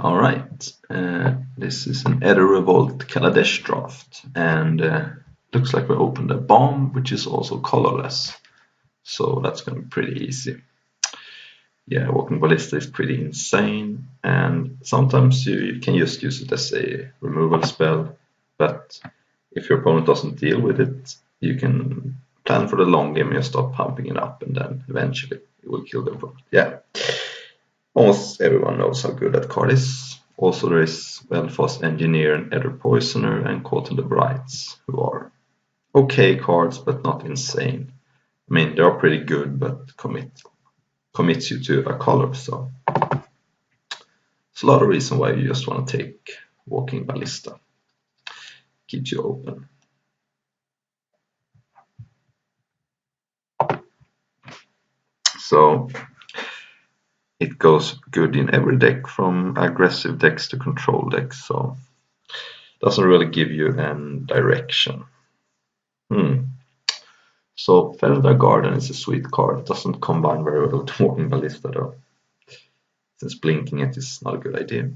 Alright, this is an Aether Revolt Kaladesh draft, and looks like we opened a bomb, which is also colorless, so that's going to be pretty easy. Yeah, Walking Ballista is pretty insane, and sometimes you can just use it as a removal spell, but if your opponent doesn't deal with it, you can plan for the long game and start pumping it up, and then eventually it will kill the opponent. Yeah. Almost everyone knows how good that card is. Also there is Belfast Engineer and Aether Poisoner and Caught in the Brights, who are okay cards but not insane. I mean, they are pretty good but commits you to a color, so it's a lot of reason why you just want to take Walking Ballista. Keeps you open. So it goes good in every deck, from aggressive decks to control decks, so doesn't really give you any direction. So Felder Garden is a sweet card. It doesn't combine very well with Walking Ballista though, since blinking it is not a good idea.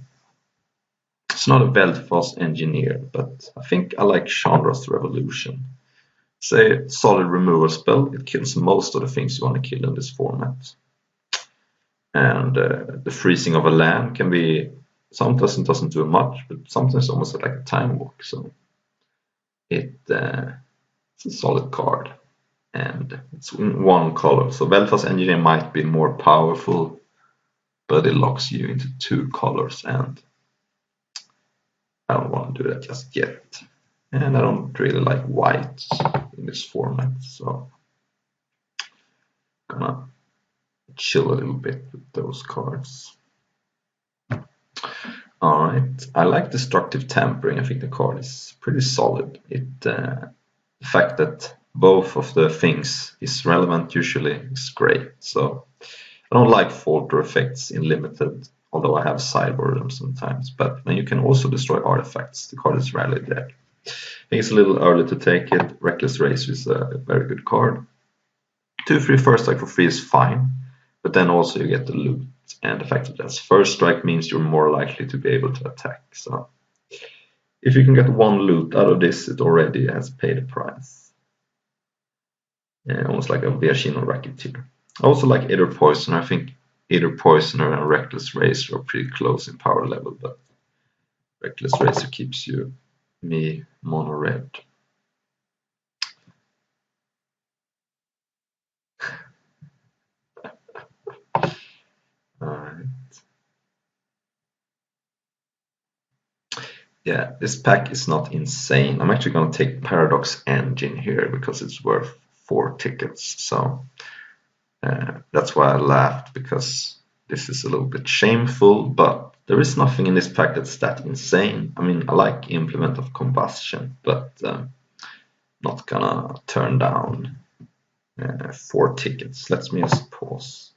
It's not a Belfast Engineer, but I think I like Chandra's Revolution. It's a solid removal spell. It kills most of the things you want to kill in this format. And the freezing of a land can be, sometimes it doesn't do much, but sometimes almost like a time walk. So it's a solid card, and it's in one color. So Belfast Engineer might be more powerful, but it locks you into two colors, and I don't want to do that just yet. And I don't really like white in this format, so I'm gonna chill a little bit with those cards. Alright, I like Destructive Tampering. I think the card is pretty solid. The fact that both of the things is relevant usually is great. So I don't like Falter effects in limited, although I have sideboard them sometimes. But when you can also destroy artifacts, the card is rarely there. I think it's a little early to take it. Reckless Race is a very good card. 2/3 first strike for free is fine, but then also you get the loot. And the fact that that's first strike means you're more likely to be able to attack. So if you can get one loot out of this, it already has paid a price. Almost like a Viashino Racketeer. I also like Aether Poisoner. I think Aether Poisoner and Reckless Racer are pretty close in power level, but Reckless Racer keeps me mono red. Alright. Yeah, this pack is not insane. I'm actually going to take Paradox Engine here because it's worth 4 tickets. So that's why I laughed, because this is a little bit shameful, but there is nothing in this pack that's that insane. I mean, I like Implement of Combustion, but not gonna turn down 4 tickets. Let me just pause.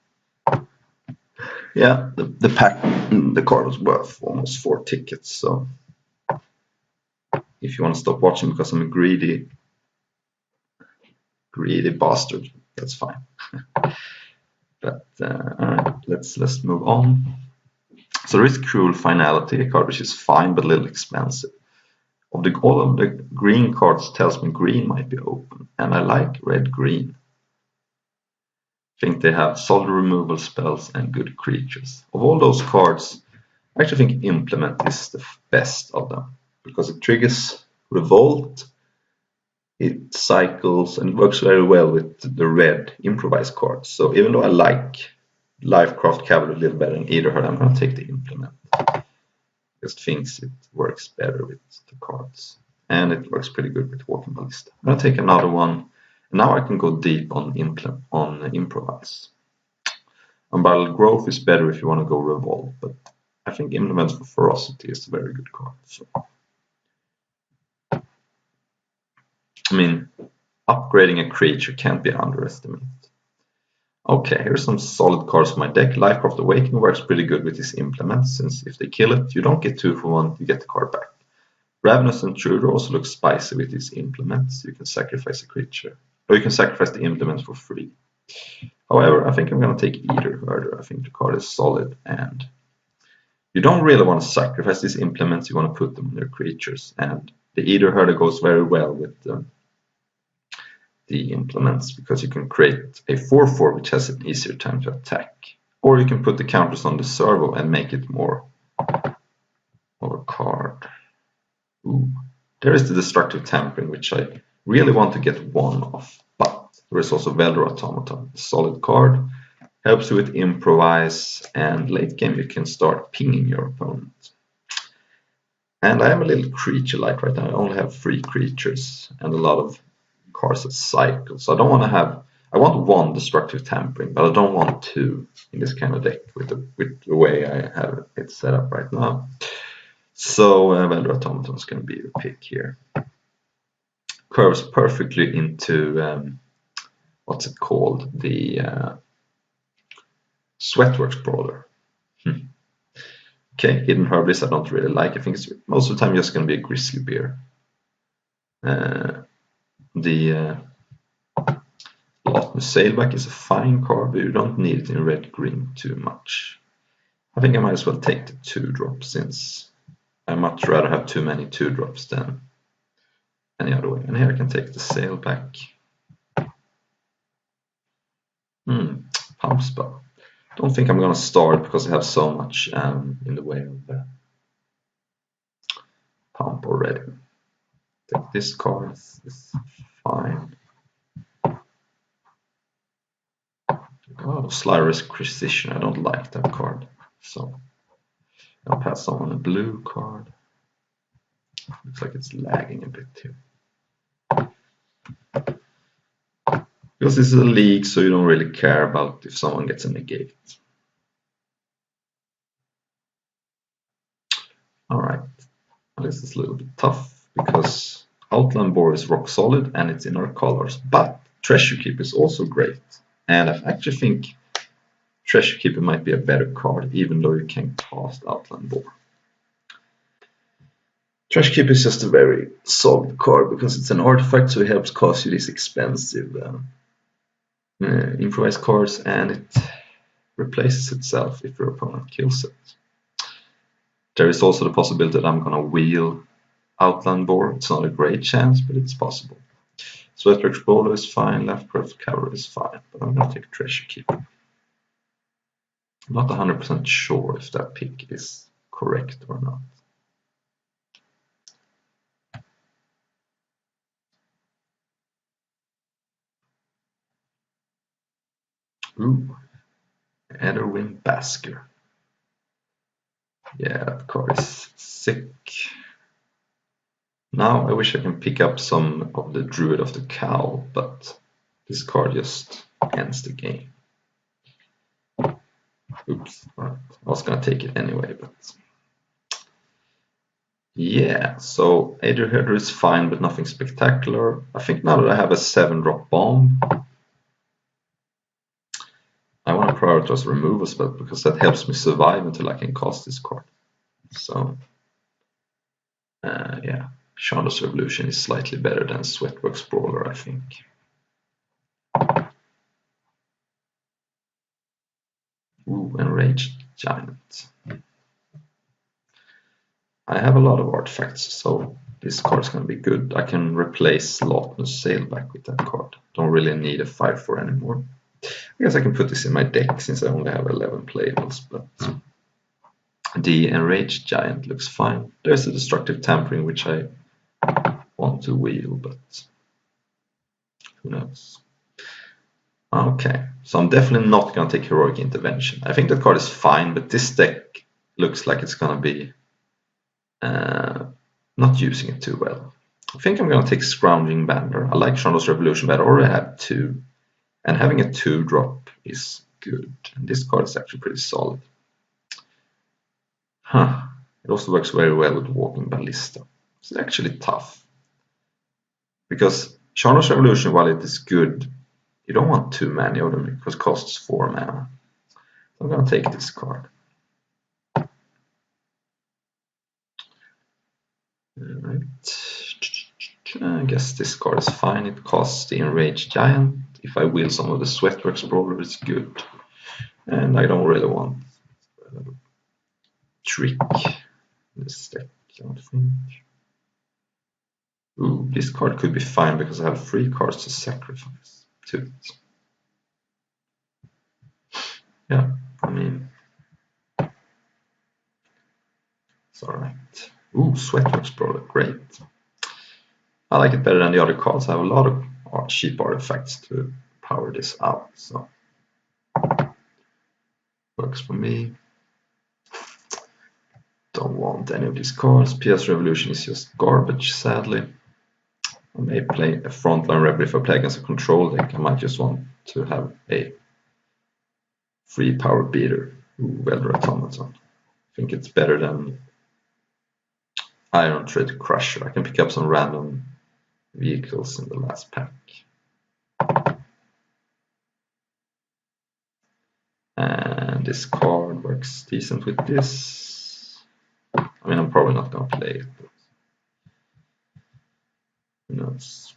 Yeah, the pack, the card was worth almost 4 tickets, so if you want to stop watching because I'm a greedy bastard, that's fine. But alright, let's move on. So there is Cruel Finality, a card which is fine but a little expensive. All of the green cards tells me green might be open, and I like red-green. I think they have solid removal spells and good creatures. Of all those cards, I actually think Implement is the best of them, because it triggers Revolt, it cycles, and it works very well with the red improvised cards. So even though I like Lifecraft Cavalry a little better than either, I'm going to take the Implement. Just thinks it works better with the cards, and it works pretty good with Walking Ballista. I'm going to take another one. Now I can go deep on Improvise. Unbridled Growth is better if you want to go Revolt, but I think Implements for Ferocity is a very good card. So, I mean, upgrading a creature can't be underestimated. Okay, here's some solid cards for my deck. Lifecraft Awakening works pretty good with these implements, since if they kill it, you don't get 2 for 1, you get the card back. Ravenous Intruder also looks spicy with these implements. You can sacrifice a creature, or you can sacrifice the implements for free. However, I think I'm going to take Aether Murder. I think the card is solid, and you don't really want to sacrifice these implements, you want to put them on your creatures, and the Aether Herder goes very well with the implements because you can create a 4/4 which has an easier time to attack, or you can put the counters on the servo and make it more of a card. Ooh. There is the Destructive Tampering, which I really want to get one of, but there is also Veldor Automaton, a solid card, helps you with improvise, and late game you can start pinging your opponent. And I am a little creature light right now. I only have 3 creatures and a lot of cards that cycle, so I don't want to have. I want 1 Destructive Tampering, but I don't want 2 in this kind of deck with the way I have it set up right now. So Veldor Automaton is going to be your pick here. Curves perfectly into what's it called? The Sweatworks Brawler. Okay, Hidden Herbalist I don't really like. I think it's most of the time just going to be a Grizzly Bear. The Lotmus Sailback is a fine card, but you don't need it in red-green too much. I think I might as well take the 2-drop, since I much rather have too many 2-drops than any other way. And here I can take the Sailback. Pump Spell. Don't think I'm going to start because I have so much in the way of pump already. Take this card, is fine. Oh, Slyri's Precision, I don't like that card. So I'll pass on a blue card. Looks like it's lagging a bit here. Because this is a league, so you don't really care about if someone gets a negate. Alright, this is a little bit tough because Outland Boar is rock solid and it's in our colors, but Treasure Keep is also great. And I actually think Treasure Keeper might be a better card, even though you can cast Outland Boar. Treasure Keeper is just a very solid card because it's an artifact, so it helps cast you these expensive improvised cards, and it replaces itself if your opponent kills it. There is also the possibility that I'm going to wheel Outland Boar. It's not a great chance, but it's possible. Sweatworks Bowler is fine, Left Breath Cover is fine, but I'm going to take Treasure Keeper. I'm not 100% sure if that pick is correct or not. Ooh, Aetherwind Basker. Yeah, that card is sick. Now I wish I can pick up some of the Druid of the Cow, but this card just ends the game. Oops, right. I was gonna take it anyway, but yeah, so Aether Herder is fine, but nothing spectacular. I think now that I have a 7-drop bomb, I want to prioritize Removal Spell because that helps me survive until I can cast this card. So yeah, Chandra's Revolution is slightly better than Sweatworks Brawler, I think. Ooh, Enraged Giant. I have a lot of artifacts, so this card is going to be good. I can replace Lotmus Sailback with that card. Don't really need a 5/4 anymore. I guess I can put this in my deck since I only have 11 playables, but the Enraged Giant looks fine. There's a Destructive Tampering which I want to wheel, but who knows. Okay, so I'm definitely not going to take Heroic Intervention. I think that card is fine, but this deck looks like it's going to be not using it too well. I think I'm going to take Scrounging Bandar. I like Chandra's Revolution, but I already have 2. And having a 2-drop is good. And this card is actually pretty solid. It also works very well with Walking Ballista. It's actually tough. Because Chandra's Revolution, while it is good, you don't want too many of them because it costs 4 mana. So I'm going to take this card. Alright. I guess this card is fine. It costs the Enraged Giant. If I wheel some of the Sweatworks Brawler, it's good. And I don't really want trick in this deck, I don't think. Ooh, this card could be fine because I have 3 cards to sacrifice to it. Yeah, I mean, it's alright. Ooh, Sweatworks Brawler, great. I like it better than the other cards. I have a lot of cheap artifacts to power this out, so works for me. Don't want any of these cards. PS Revolution is just garbage, sadly. I may play a frontline rebel if I play against a control deck. I might just want to have a free power beater. Ooh, Welder Automaton. I think it's better than Iron Tread Crusher. I can pick up some random vehicles in the last pack. And this card works decent with this. I mean, I'm probably not going to play it, but who knows.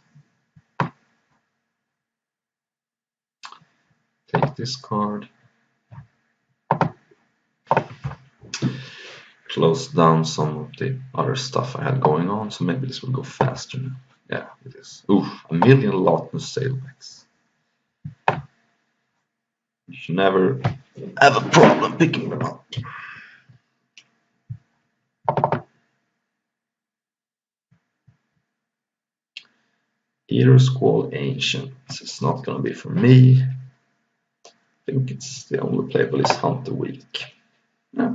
Take this card. Close down some of the other stuff I had going on, so maybe this will go faster now. Yeah, it is. Ooh, 1,000,000 Lawton Sailbacks. You should never have a problem picking them up. Aether Squall Ancient. It's not going to be for me. I think it's the only playable is Hunter Weak. Yeah.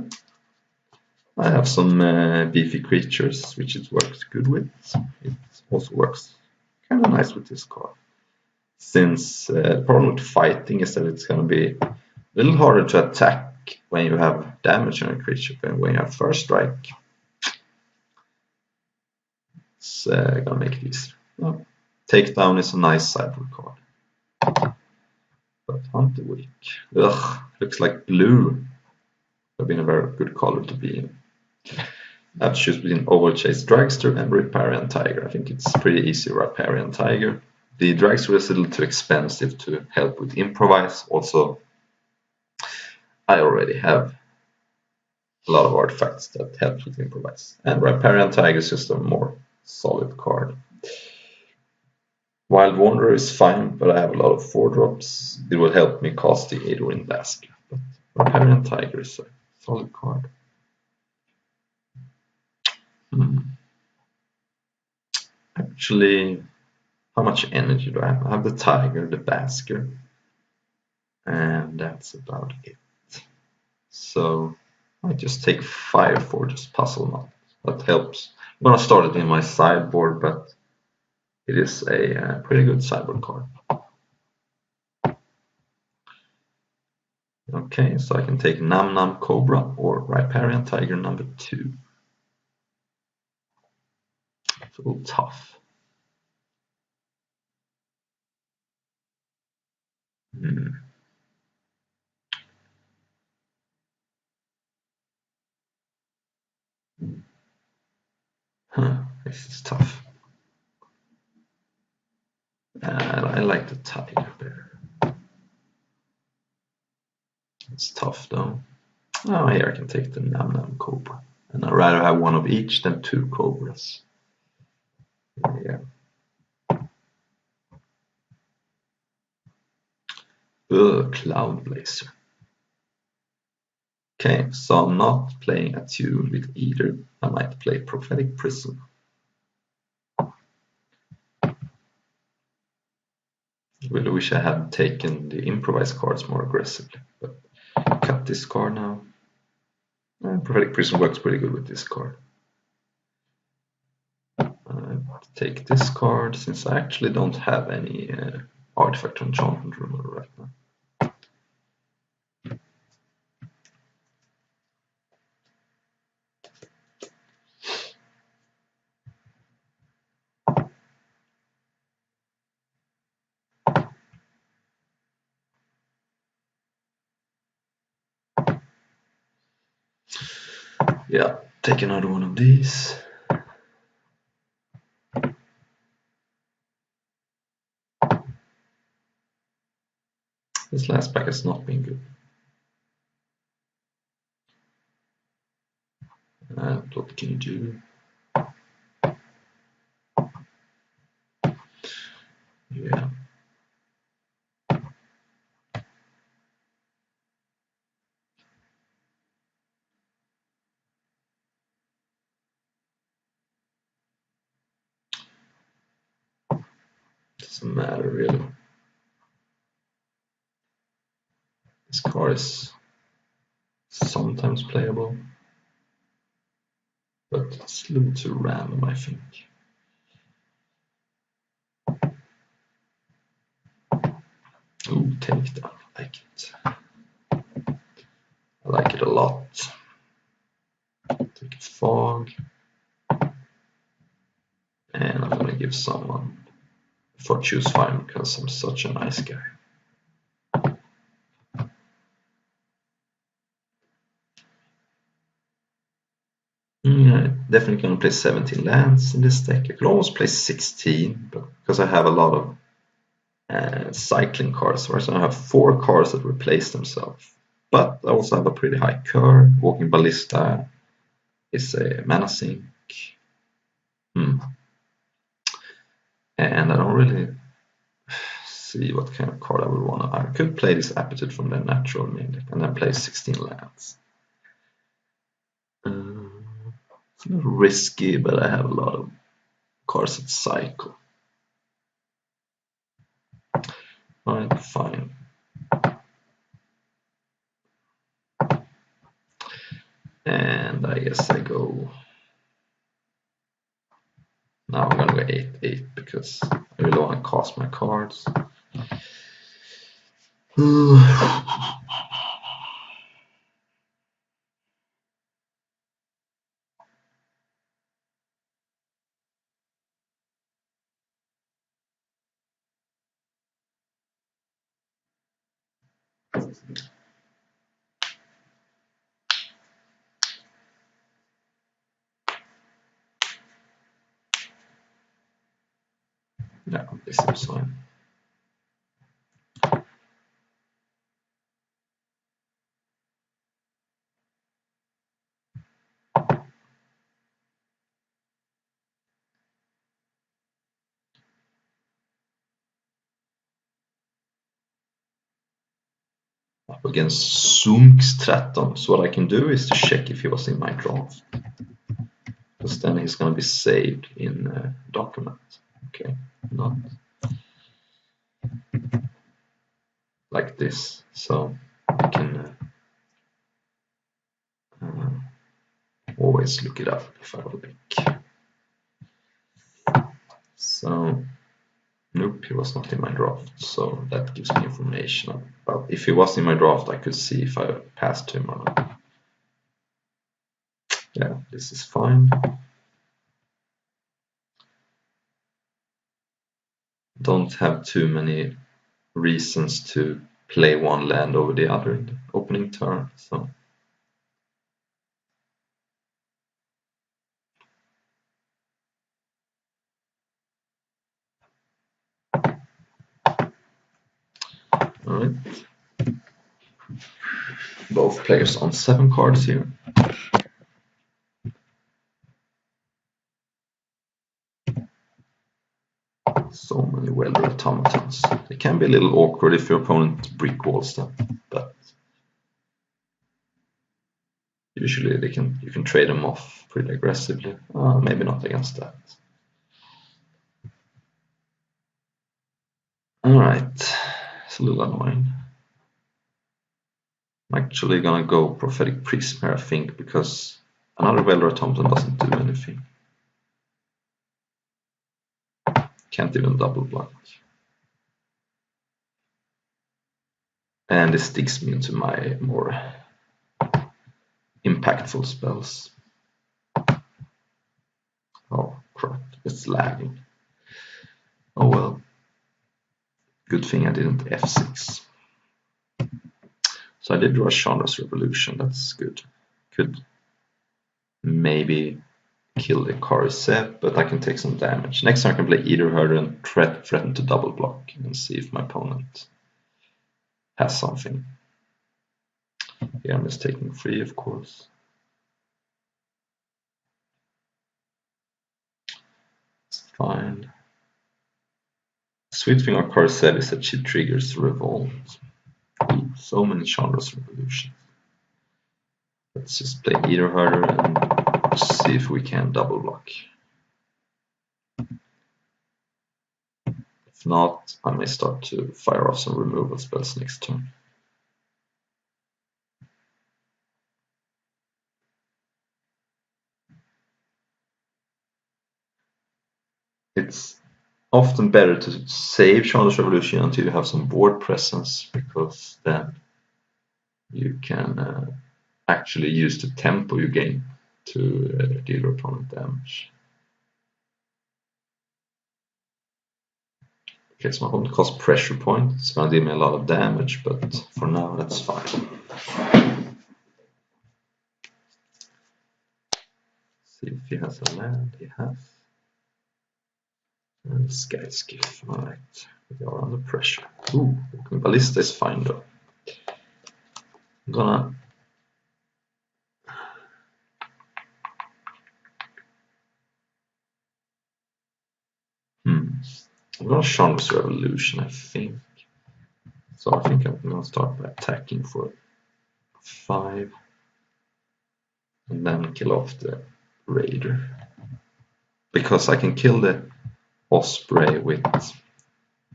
I have some beefy creatures, which it works good with. It also works kind of nice with this card. Since the problem with fighting is that it's going to be a little harder to attack when you have damage on a creature than when you have first strike. It's going to make it easier. Well, Takedown is a nice sideboard card. But Hunter Weak. Ugh, looks like blue. Would have been a very good color to be in. I have to choose between Overchase Dragster and Riparian Tiger. I think it's pretty easy, Riparian Tiger. The Dragster is a little too expensive to help with Improvise. Also, I already have a lot of artifacts that help with Improvise. And Riparian Tiger is just a more solid card. Wild Wanderer is fine, but I have a lot of 4-drops. It will help me cast the Aether in Basket. But Riparian Tiger is a solid card. Actually, how much energy do I have? I have the Tiger, the Basker, and that's about it. So I just take 5 for just Puzzle Knot. That helps. I'm gonna start it in my sideboard, but it is a pretty good sideboard card. Okay, so I can take Nam Nam Cobra or Riparian Tiger number 2. It's a little tough. This is tough. I like the Tiger better. It's tough though. Oh, here I can take the Nam Nam Cobra. And I'd rather have one of each than 2 Cobras. Yeah. Cloud Blazer. Okay, so I'm not playing a tune with either. I might play Prophetic Prism. I really wish I had taken the improvised cards more aggressively, but cut this card now. Prophetic Prism works pretty good with this card. Take this card since I actually don't have any artifact or enchantment removal right now. Yeah, take another one of these. This last pack has not been good. What can you do? Yeah. Doesn't matter really. This card is sometimes playable, but it's a little too random, I think. Ooh, takedown. I like it. I like it a lot. Take a fog. And I'm gonna give someone for choose fire because I'm such a nice guy. Definitely gonna play 17 lands in this deck. I could almost play 16, but because I have a lot of cycling cards, whereas I have 4 cards that replace themselves. But I also have a pretty high curve. Walking Ballista is a mana sink. And I don't really see what kind of card I would want to. I could play this Appetite from the natural main deck and then play 16 lands. It's not risky, but I have a lot of cards that cycle. Alright, fine. And I guess I go. Now I'm gonna go 8/8 because I really want to cast my cards. Yeah, this seems fine. Up against Zoom's 13, so what I can do is to check if he was in my draft. Because then he's going to be saved in a document. Okay, not like this. So I can always look it up if I will pick. So, nope, he was not in my draft. So that gives me information about if he was in my draft, I could see if I passed him or not. Yeah, this is fine. Don't have too many reasons to play one land over the other in the opening turn. So alright. Both players on 7 cards here. So many welder automatons. It can be a little awkward if your opponent brick walls them, but usually you can trade them off pretty aggressively. Maybe not against that. Alright, it's a little annoying. I'm actually gonna go Prophetic Prism here, I think, because another welder automaton doesn't do anything. Can't even double block. And this sticks me into my more impactful spells. Oh crap, it's lagging. Oh well. Good thing I didn't F6. So I did draw Chandra's Revolution, that's good. Could maybe kill the Corset, but I can take some damage. Next time I can play either her and threaten to double block and see if my opponent has something. Here I'm just taking 3, of course. find. Sweet thing of course said is that she triggers Revolt. Ooh, so many genres revolutions. Let's just play Aether harder and see if we can double block. If not, I may start to fire off some removal spells next turn. It's often better to save Charlotte's Revolution until you have some board presence, because then you can actually use the tempo you gain to deal your opponent damage. Okay, so my opponent costs pressure point. It's gonna deal me a lot of damage, but for now that's fine. See if he has a land. He has. And Skyskiff. Alright, we are under pressure. Ooh, Ballista is fine though. I'm gonna I'm gonna Chandler's Revolution, I think. So I think I'm gonna start by attacking for 5 and then kill off the Raider. Because I can kill the Osprey with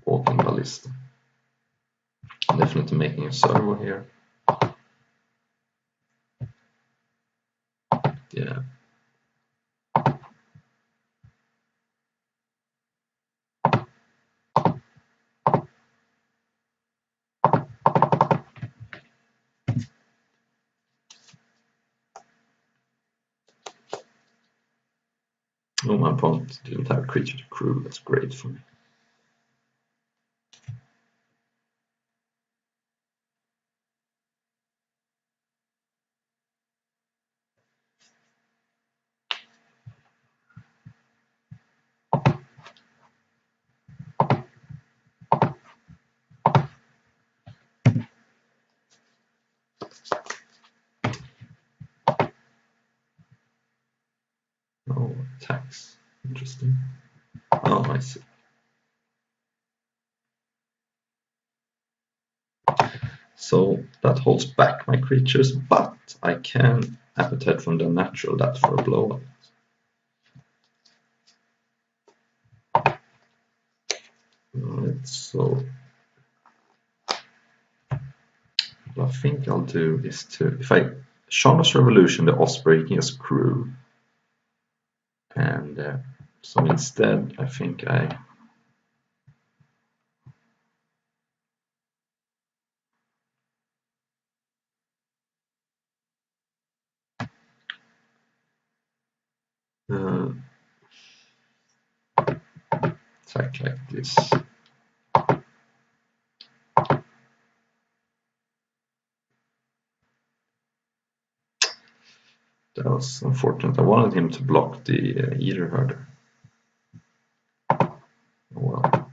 Walking Ballista. I'm definitely making a servo here. Yeah. Oh, my opponent didn't have a creature to crew. That's great for me. Oh, attacks. Interesting. Oh, I see. So that holds back my creatures, but I can Appetite from the Natural that for a blowout. Alright, so what I think I'll do is to, if I Chandler's Revolution, the Osprey can just crew, and so instead I think I attack like this. That was unfortunate. I wanted him to block the Aether herder. Oh well.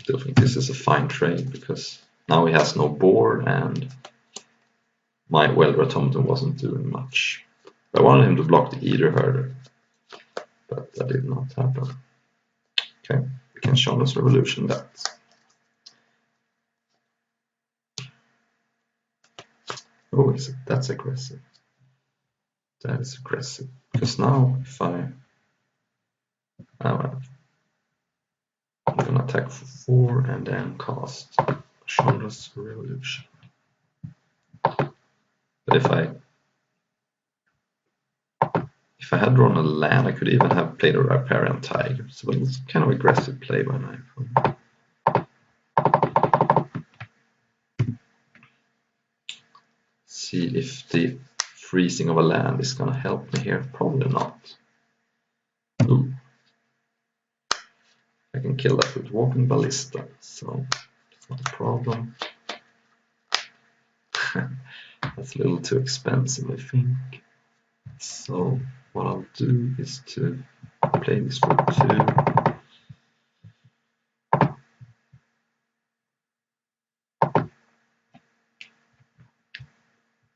Still think this is a fine trade because now he has no board and my Welder Automaton wasn't doing much. I wanted him to block the Aether herder, but that did not happen. Okay, we can Chandler's Revolution that. Oh, that's aggressive. That is aggressive. Because now if I'm gonna attack for 4 and then cast Chandler's Revolution. But if I had drawn a land, I could even have played a Riparian Tiger. So it's kind of aggressive play by my opponent. See if the freezing of a land is gonna help me here. Probably not. Ooh. I can kill that with Walking Ballista, so it's not a problem. That's a little too expensive, I think. So what I'll do is to play this for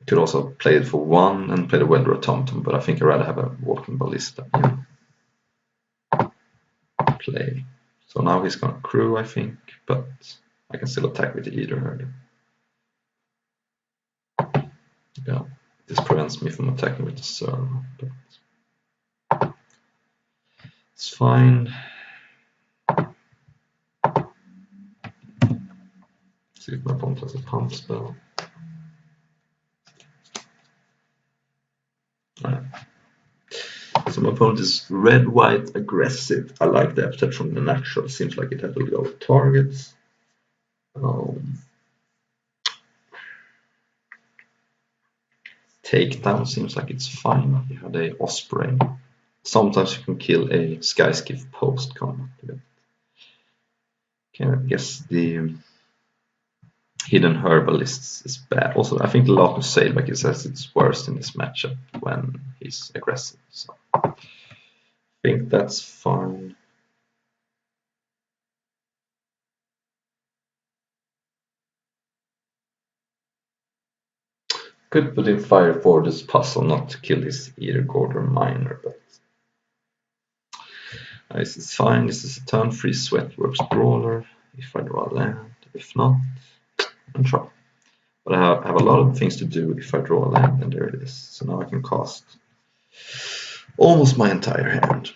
2. Could also play it for 1 and play the Welder Automaton, but I think I'd rather have a Walking Ballista in play. So now he's gonna crew, I think, but I can still attack with the Aether. Yeah, this prevents me from attacking with the servo, but it's fine. See if my opponent has a pump spell. Right. So my opponent is red-white aggressive. I like the appetite from the natural. Seems like it had a lot of targets. Takedown seems like it's fine. You had a Osprey. Sometimes you can kill a Skyskiff post combat. Okay, I guess the Hidden Herbalist is bad. Also, I think the Latin Sailback says it's worst in this matchup when he's aggressive. So I think that's fine. Could put in fire for this puzzle not to kill his Aether Gord or Miner, but this is fine. This is a turn free Sweatworks Brawler. If I draw a land, if not, I'm try. But I have a lot of things to do if I draw a land, and there it is. So now I can cast almost my entire hand.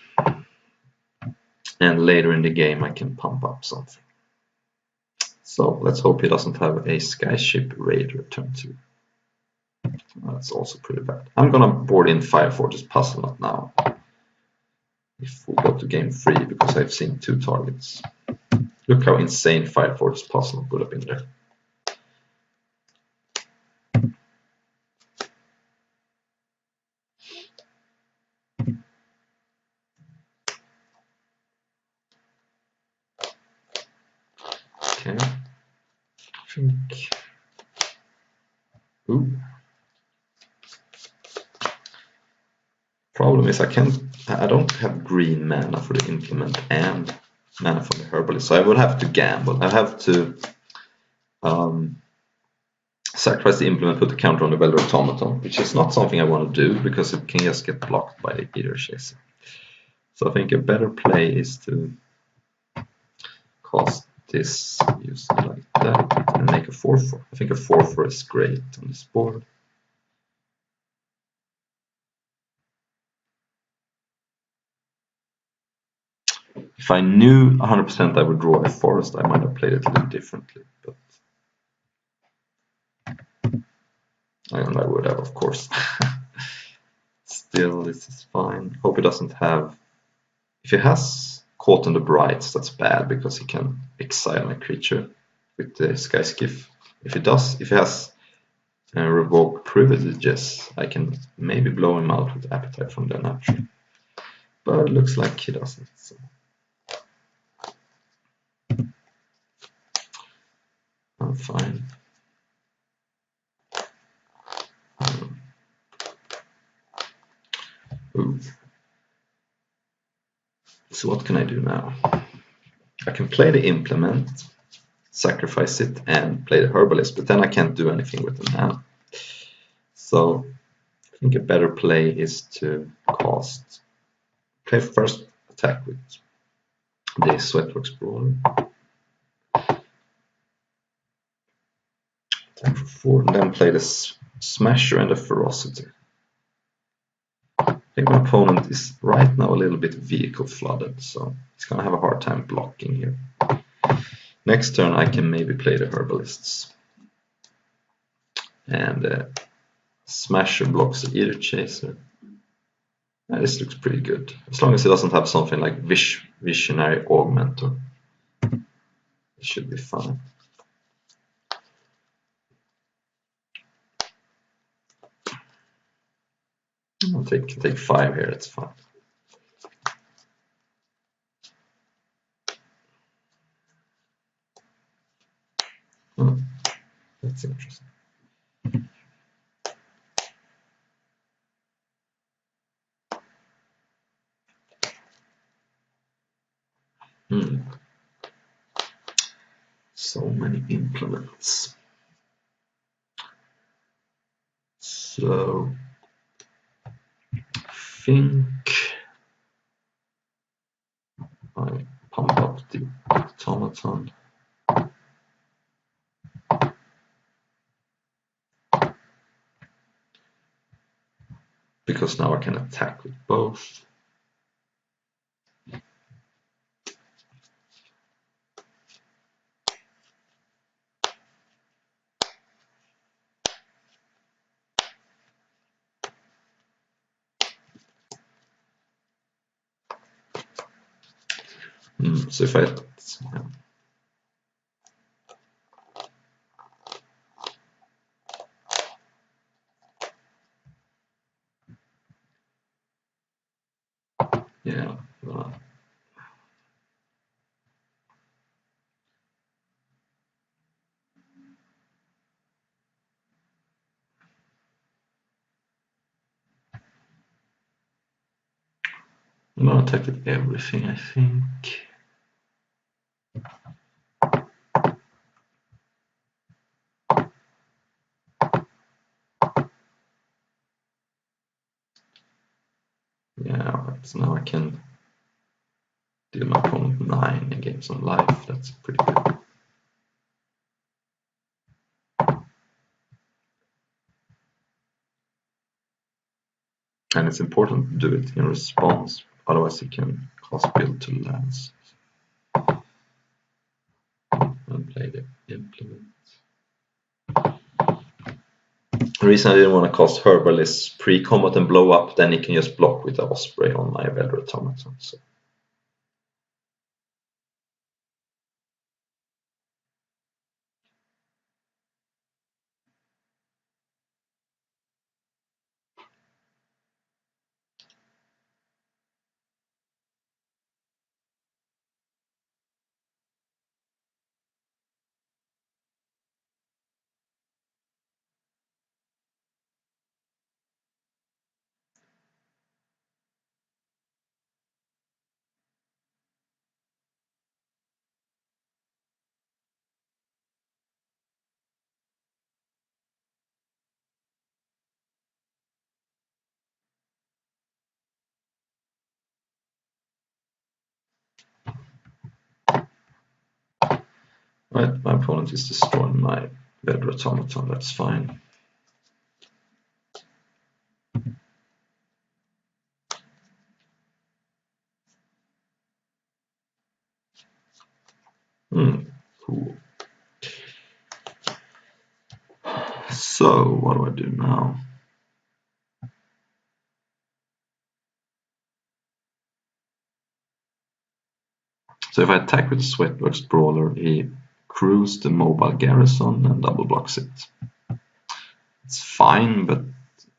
And later in the game I can pump up something. So let's hope he doesn't have a Skyship Raider turn 2. That's also pretty bad. I'm gonna board in Fire Fortress Puzzle Knot now. If we go to game 3, because I've seen 2 targets. Look how insane Fire Fortress Puzzle Knot would have been there. Okay, I think. Ooh. Problem is I don't have green mana for the implement and mana for the herbalist, so I will have to gamble. I have to sacrifice the implement, put the counter on the Welder Automaton, which is not something I want to do because it can just get blocked by the Aether Chaser. So I think a better play is to cast this, use it like that, and make a 4/4. I think a 4/4 is great on this board. If I knew 100% I would draw a forest, I might have played it a little differently, but and I would have, of course. Still, this is fine. Hope he doesn't have. If he has Caught in the Brights, that's bad because he can exile a creature with the Skyskiff. If he has Revoke Privileges, I can maybe blow him out with Appetite from the natural. But it looks like he doesn't. So. I'm fine. Ooh. So what can I do now? I can play the implement, sacrifice it, and play the herbalist, but then I can't do anything with the mana. So I think a better play is to play first attack with the Sweatworks Brawler. Attack for 4, and then play the Smasher and the Ferocity. I think my opponent is right now a little bit vehicle flooded, so he's gonna have a hard time blocking here. Next turn I can maybe play the Herbalists. And Smasher blocks the Aether Chaser. This looks pretty good. As long as he doesn't have something like Visionary Augmentor, it should be fine. I'll take 5 here, it's fine. That's interesting. So many implements. So I think I pump up the automaton. Because now I can attack with both. So if I yeah, I'm gonna attack with everything, I think. Yeah, but now I can deal my opponent 9 and gain some life. That's pretty good. And it's important to do it in response, otherwise he can cast build to lands. And play the implement. The reason I didn't want to cast Herbalist pre-combat and blow up, then he can just block with the Osprey on my Velvet Automaton. So. Right, my opponent is destroying my Velvet Automaton, that's fine. Cool. So, what do I do now? So if I attack with the Sweatworks Brawler, he crews the mobile garrison and double blocks it. It's fine, but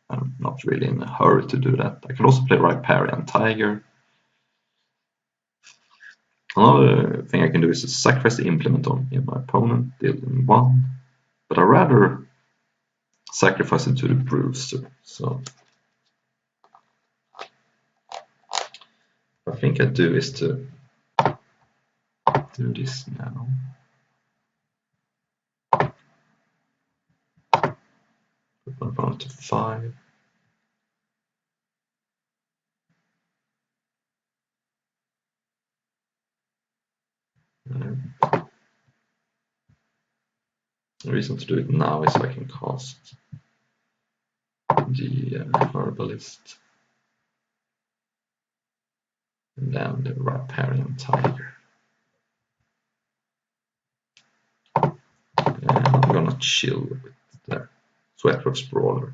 I'm not really in a hurry to do that. I can also play Riparian Tiger. Another thing I can do is to sacrifice the implement on my opponent, dealing 1. But I'd rather sacrifice it to the Bruiser. So what I think I do is to do this now. Put my opponent to 5. The reason to do it now is so I can cast the Herbalist and then the Riparian Tiger. And I'm gonna chill with the Sweatworks Brawler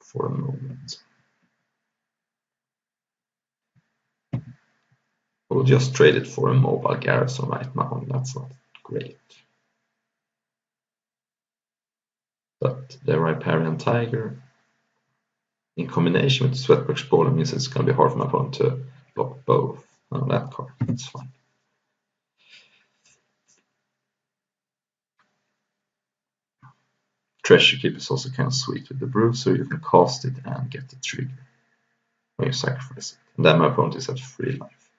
for a moment. We'll just trade it for a mobile garrison right now, and that's not great. But the Riparian Tiger, in combination with the Sweatworks Brawler, means it's going to be hard for my opponent to block both on that card. That's fine. Treasure Keep is also kind of sweet with the Bruiser. You can cast it and get the trigger when you sacrifice it. And then my opponent is at 3 life.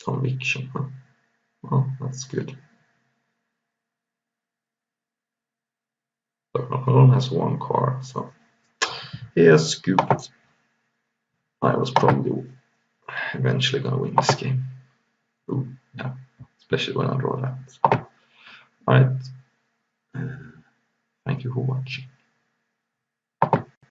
Conviction, huh? Well, that's good. Holm has 1 card, so he has scooped. I was probably eventually gonna win this game. Ooh, yeah, especially when I draw that. Alright. Thank you for watching.